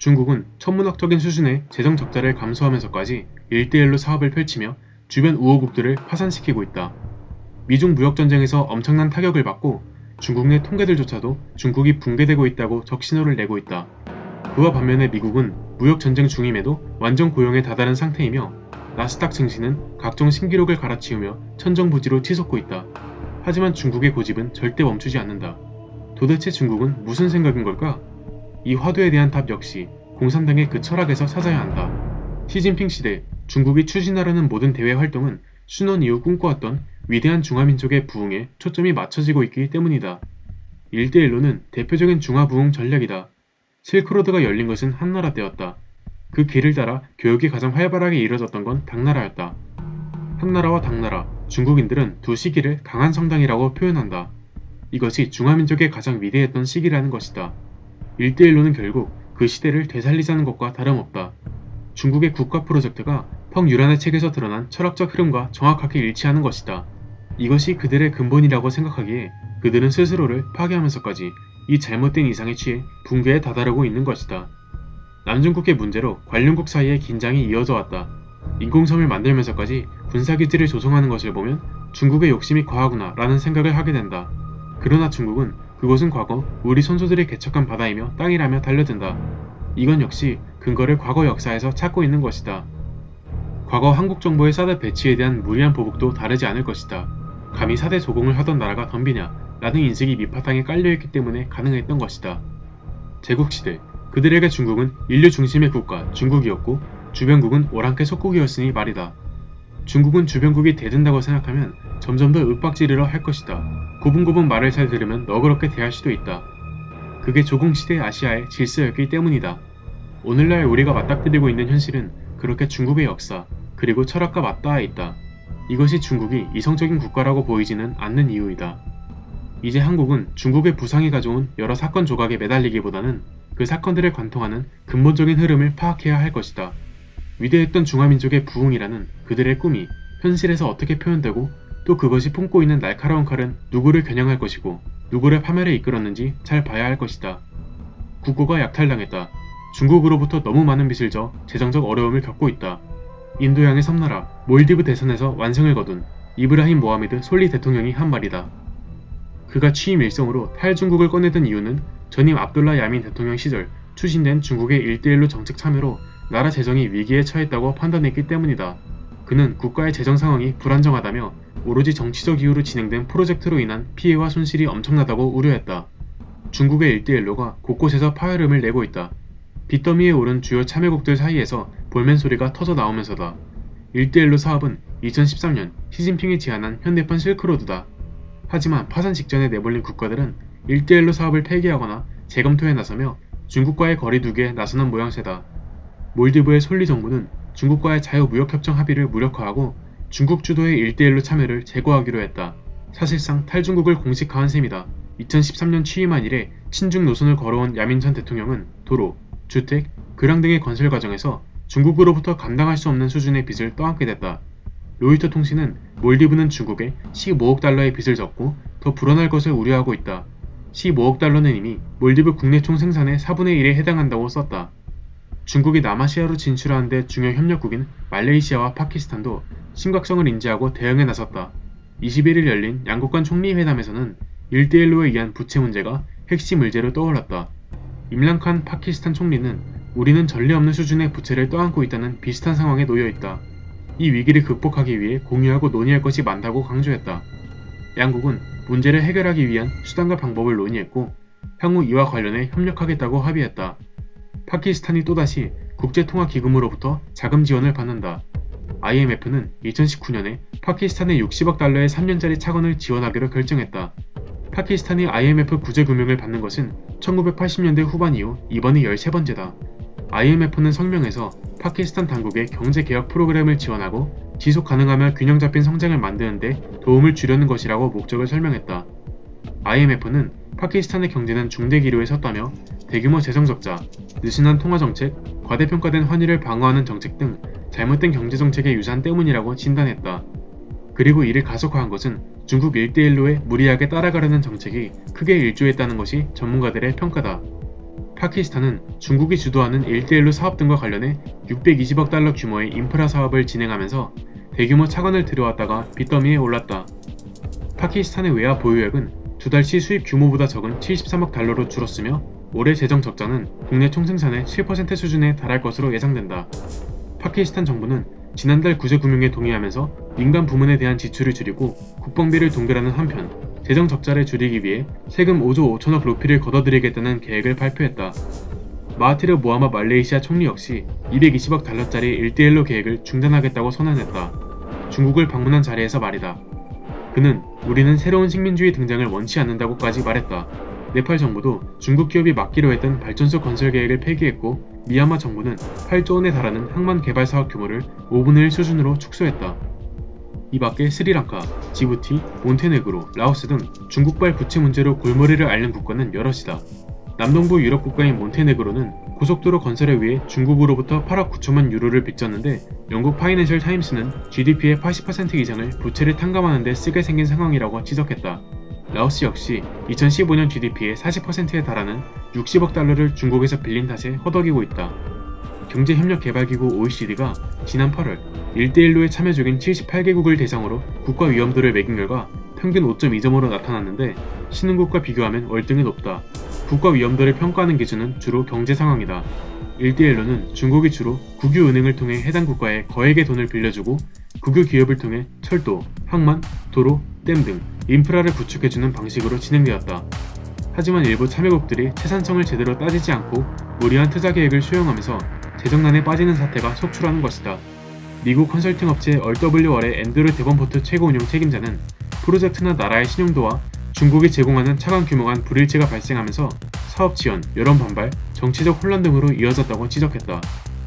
중국은 천문학적인 수준의 재정 적자를 감수하면서까지 1대1로 사업을 펼치며 주변 우호국들을 파산시키고 있다. 미중 무역전쟁에서 엄청난 타격을 받고 중국 내 통계들조차도 중국이 붕괴되고 있다고 적신호를 내고 있다. 그와 반면에 미국은 무역전쟁 중임에도 완전 고용에 다다른 상태이며 나스닥 증시는 각종 신기록을 갈아치우며 천정부지로 치솟고 있다. 하지만 중국의 고집은 절대 멈추지 않는다. 도대체 중국은 무슨 생각인 걸까? 이 화두에 대한 답 역시 공산당의 그 철학에서 찾아야 한다. 시진핑 시대 중국이 추진하려는 모든 대외 활동은 순원 이후 꿈꿔왔던 위대한 중화민족의 부흥에 초점이 맞춰지고 있기 때문이다. 1대1로는 대표적인 중화부흥 전략이다. 실크로드가 열린 것은 한나라 때였다. 그 길을 따라 교역이 가장 활발하게 이뤄졌던 건 당나라였다. 한나라와 당나라, 중국인들은 두 시기를 강한 성당이라고 표현한다. 이것이 중화민족의 가장 위대했던 시기라는 것이다. 1대1로는 결국 그 시대를 되살리자는 것과 다름없다. 중국의 국가 프로젝트가 펑유란의 책에서 드러난 철학적 흐름과 정확하게 일치하는 것이다. 이것이 그들의 근본이라고 생각하기에 그들은 스스로를 파괴하면서까지 이 잘못된 이상에 취해 붕괴에 다다르고 있는 것이다. 남중국해 문제로 관련국 사이에 긴장이 이어져 왔다. 인공섬을 만들면서까지 군사기지를 조성하는 것을 보면 중국의 욕심이 과하구나 라는 생각을 하게 된다. 그러나 중국은 그곳은 과거 우리 선조들이 개척한 바다이며 땅이라며 달려든다. 이건 역시 근거를 과거 역사에서 찾고 있는 것이다. 과거 한국 정부의 사드 배치에 대한 무리한 보복도 다르지 않을 것이다. 감히 사대 조공을 하던 나라가 덤비냐 라는 인식이 밑바탕에 깔려있기 때문에 가능했던 것이다. 제국시대 그들에게 중국은 인류 중심의 국가 중국이었고 주변국은 오랑캐 속국이었으니 말이다. 중국은 주변국이 대든다고 생각하면 점점 더 윽박지르러 할 것이다. 고분고분 말을 잘 들으면 너그럽게 대할 수도 있다. 그게 조공시대 아시아의 질서였기 때문이다. 오늘날 우리가 맞닥뜨리고 있는 현실은 그렇게 중국의 역사 그리고 철학과 맞닿아 있다. 이것이 중국이 이성적인 국가라고 보이지는 않는 이유이다. 이제 한국은 중국의 부상이 가져온 여러 사건 조각에 매달리기보다는 그 사건들을 관통하는 근본적인 흐름을 파악해야 할 것이다. 위대했던 중화민족의 부흥이라는 그들의 꿈이 현실에서 어떻게 표현되고 또 그것이 품고 있는 날카로운 칼은 누구를 겨냥할 것이고 누구를 파멸에 이끌었는지 잘 봐야 할 것이다. 국고가 약탈당했다. 중국으로부터 너무 많은 빚을 져 재정적 어려움을 겪고 있다. 인도양의 섬나라 몰디브 대선에서 완승을 거둔 이브라힘 모하메드 솔리 대통령이 한 말이다. 그가 취임 일성으로 탈중국을 꺼내든 이유는 전임 압둘라 야민 대통령 시절 추진된 중국의 1대1로 정책 참여로 나라 재정이 위기에 처했다고 판단했기 때문이다. 그는 국가의 재정 상황이 불안정하다며 오로지 정치적 이유로 진행된 프로젝트로 인한 피해와 손실이 엄청나다고 우려했다. 중국의 1대1로가 곳곳에서 파열음을 내고 있다. 빚더미에 오른 주요 참여국들 사이에서 볼멘 소리가 터져 나오면서다. 1대1로 사업은 2013년 시진핑이 제안한 현대판 실크로드다. 하지만 파산 직전에 내몰린 국가들은 1대1로 사업을 폐기하거나 재검토에 나서며 중국과의 거리 두기에 나서는 모양새다. 몰디브의 솔리 정부는 중국과의 자유무역협정 합의를 무력화하고 중국 주도의 1대1로 참여를 제고하기로 했다. 사실상 탈중국을 공식화한 셈이다. 2013년 취임한 이래 친중 노선을 걸어온 야민 전 대통령은 도로, 주택, 교량 등의 건설 과정에서 중국으로부터 감당할 수 없는 수준의 빚을 떠안게 됐다. 로이터 통신은 몰디브는 중국에 15억 달러의 빚을 졌고 더 불어날 것을 우려하고 있다. 15억 달러는 이미 몰디브 국내 총 생산의 4분의 1에 해당한다고 썼다. 중국이 남아시아로 진출하는 데 중요 협력국인 말레이시아와 파키스탄도 심각성을 인지하고 대응에 나섰다. 21일 열린 양국 간 총리 회담에서는 1대1로에 의한 부채 문제가 핵심 의제로 떠올랐다. 임란칸 파키스탄 총리는 우리는 전례 없는 수준의 부채를 떠안고 있다는 비슷한 상황에 놓여 있다. 이 위기를 극복하기 위해 공유하고 논의할 것이 많다고 강조했다. 양국은 문제를 해결하기 위한 수단과 방법을 논의했고 향후 이와 관련해 협력하겠다고 합의했다. 파키스탄이 또다시 국제통화기금으로부터 자금 지원을 받는다. IMF는 2019년에 파키스탄에 60억 달러의 3년짜리 차관을 지원하기로 결정했다. 파키스탄이 IMF 구제금융을 받는 것은 1980년대 후반 이후 이번이 13번째다. IMF는 성명에서 파키스탄 당국의 경제개혁 프로그램을 지원하고 지속 가능하며 균형 잡힌 성장을 만드는 데 도움을 주려는 것이라고 목적을 설명했다. IMF는 파키스탄의 경제는 중대 기로에 섰다며 대규모 재정적자, 느슨한 통화정책, 과대평가된 환율을 방어하는 정책 등 잘못된 경제정책의 유산 때문이라고 진단했다. 그리고 이를 가속화한 것은 중국 1대1로에 무리하게 따라가려는 정책이 크게 일조했다는 것이 전문가들의 평가다. 파키스탄은 중국이 주도하는 1대1로 사업 등과 관련해 620억 달러 규모의 인프라 사업을 진행하면서 대규모 차관을 들여왔다가 빚더미에 올랐다. 파키스탄의 외화 보유액은 두 달치 수입 규모보다 적은 73억 달러로 줄었으며 올해 재정 적자는 국내 총생산의 7% 수준에 달할 것으로 예상된다. 파키스탄 정부는 지난달 구제금융에 동의하면서 민간 부문에 대한 지출을 줄이고 국방비를 동결하는 한편 재정 적자를 줄이기 위해 세금 5조 5천억 루피를 걷어들이겠다는 계획을 발표했다. 마하티르 모하마 말레이시아 총리 역시 220억 달러짜리 1대1로 계획을 중단하겠다고 선언했다. 중국을 방문한 자리에서 말이다. 그는 우리는 새로운 식민주의 등장을 원치 않는다고까지 말했다. 네팔 정부도 중국 기업이 맡기로 했던 발전소 건설 계획을 폐기했고 미얀마 정부는 8조 원에 달하는 항만 개발 사업 규모를 5분의 1 수준으로 축소했다. 이 밖에 스리랑카, 지부티, 몬테네그로, 라오스 등 중국발 부채 문제로 골머리를 앓는 국가는 여럿이다. 남동부 유럽 국가인 몬테네그로는 고속도로 건설에 위해 중국으로부터 8억 9천만 유로를 빚졌는데 영국 파이낸셜 타임스는 GDP의 80% 이상을 부채를 탕감하는 데 쓰게 생긴 상황이라고 지적했다. 라오스 역시 2015년 GDP의 40%에 달하는 60억 달러를 중국에서 빌린 탓에 허덕이고 있다. 경제협력개발기구 OECD가 지난 8월 1대1로에 참여 중인 78개국을 대상으로 국가 위험도를 매긴 결과 평균 5.2점으로 나타났는데 신흥국과 비교하면 월등히 높다. 국가 위험도를 평가하는 기준은 주로 경제 상황이다. 1대1로는 중국이 주로 국유은행을 통해 해당 국가에 거액의 돈을 빌려주고 국유 기업을 통해 철도, 항만, 도로, 댐 등 인프라를 구축해주는 방식으로 진행되었다. 하지만 일부 참여국들이 채산성을 제대로 따지지 않고 무리한 투자 계획을 수용하면서 재정난에 빠지는 사태가 속출하는 것이다. 미국 컨설팅 업체 RWR의 앤드루 데번포트 최고 운영 책임자는 프로젝트나 나라의 신용도와 중국이 제공하는 차관 규모 간 불일치가 발생하면서 사업 지연, 여론 반발, 정치적 혼란 등으로 이어졌다고 지적했다.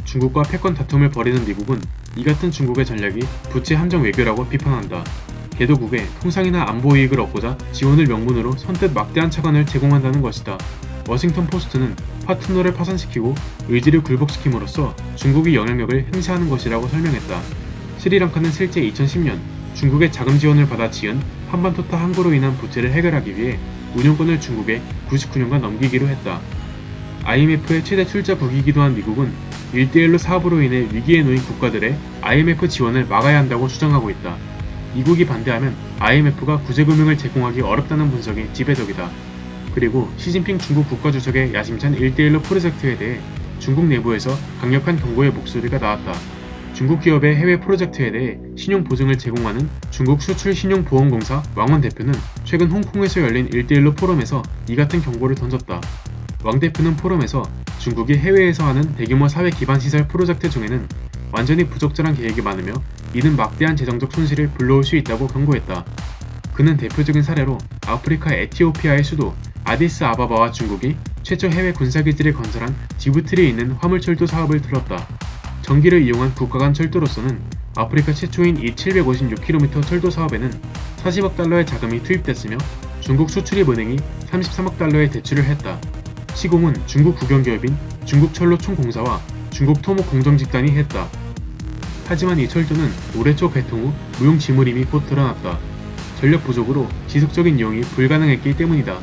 중국과 패권 다툼을 벌이는 미국은 이 같은 중국의 전략이 부채 함정 외교라고 비판한다. 개도국에 통상이나 안보 이익을 얻고자 지원을 명분으로 선뜻 막대한 차관을 제공한다는 것이다. 워싱턴 포스트는 파트너를 파산시키고 의지를 굴복시킴으로써 중국이 영향력을 행사하는 것이라고 설명했다. 스리랑카는 실제 2010년 중국의 자금 지원을 받아 지은 한반도타 항구로 인한 부채를 해결하기 위해 운영권을 중국에 99년간 넘기기로 했다. IMF의 최대 출자국이기도 한 미국은 1대1로 사업으로 인해 위기에 놓인 국가들의 IMF 지원을 막아야 한다고 주장하고 있다. 미국이 반대하면 IMF가 구제금융을 제공하기 어렵다는 분석이 지배적이다. 그리고 시진핑 중국 국가주석의 야심찬 1대1로 프로젝트에 대해 중국 내부에서 강력한 경고의 목소리가 나왔다. 중국 기업의 해외 프로젝트에 대해 신용 보증을 제공하는 중국 수출신용보험공사 왕원 대표는 최근 홍콩에서 열린 1대1로 포럼에서 이 같은 경고를 던졌다. 왕 대표는 포럼에서 중국이 해외에서 하는 대규모 사회 기반 시설 프로젝트 중에는 완전히 부적절한 계획이 많으며 이는 막대한 재정적 손실을 불러올 수 있다고 경고했다. 그는 대표적인 사례로 아프리카 에티오피아의 수도 아디스 아바바와 중국이 최초 해외 군사기지를 건설한 지부티에 있는 화물철도 사업을 들었다. 전기를 이용한 국가 간 철도로서는 아프리카 최초인 이 756km 철도 사업에는 40억 달러의 자금이 투입됐으며 중국 수출입은행이 33억 달러의 대출을 했다. 시공은 중국 국영기업인 중국철로총공사와 중국토목공정집단이 했다. 하지만 이 철도는 올해 초 개통 후 무용지물임이 곧 드러났다. 전력 부족으로 지속적인 이용이 불가능했기 때문이다.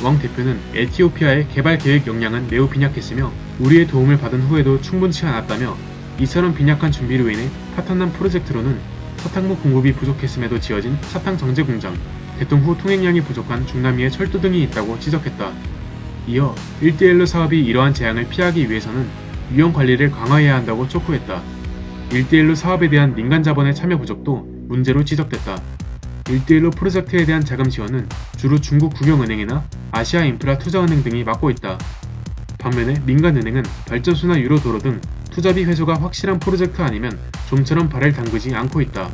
왕 대표는 에티오피아의 개발 계획 역량은 매우 빈약했으며 우리의 도움을 받은 후에도 충분치 않았다며 이처럼 빈약한 준비로 인해 파탄난 프로젝트로는 사탕무 공급이 부족했음에도 지어진 사탕 정제 공장, 개통 후 통행량이 부족한 중남미의 철도 등이 있다고 지적했다. 이어 1대1로 사업이 이러한 재앙을 피하기 위해서는 위험 관리를 강화해야 한다고 촉구했다. 1대1로 사업에 대한 민간 자본의 참여 부족도 문제로 지적됐다. 1대1로 프로젝트에 대한 자금 지원은 주로 중국 국영은행이나 아시아인프라투자은행 등이 맡고 있다. 반면에 민간은행은 발전소나 유로도로 등 투자비 회수가 확실한 프로젝트 아니면 좀처럼 발을 담그지 않고 있다.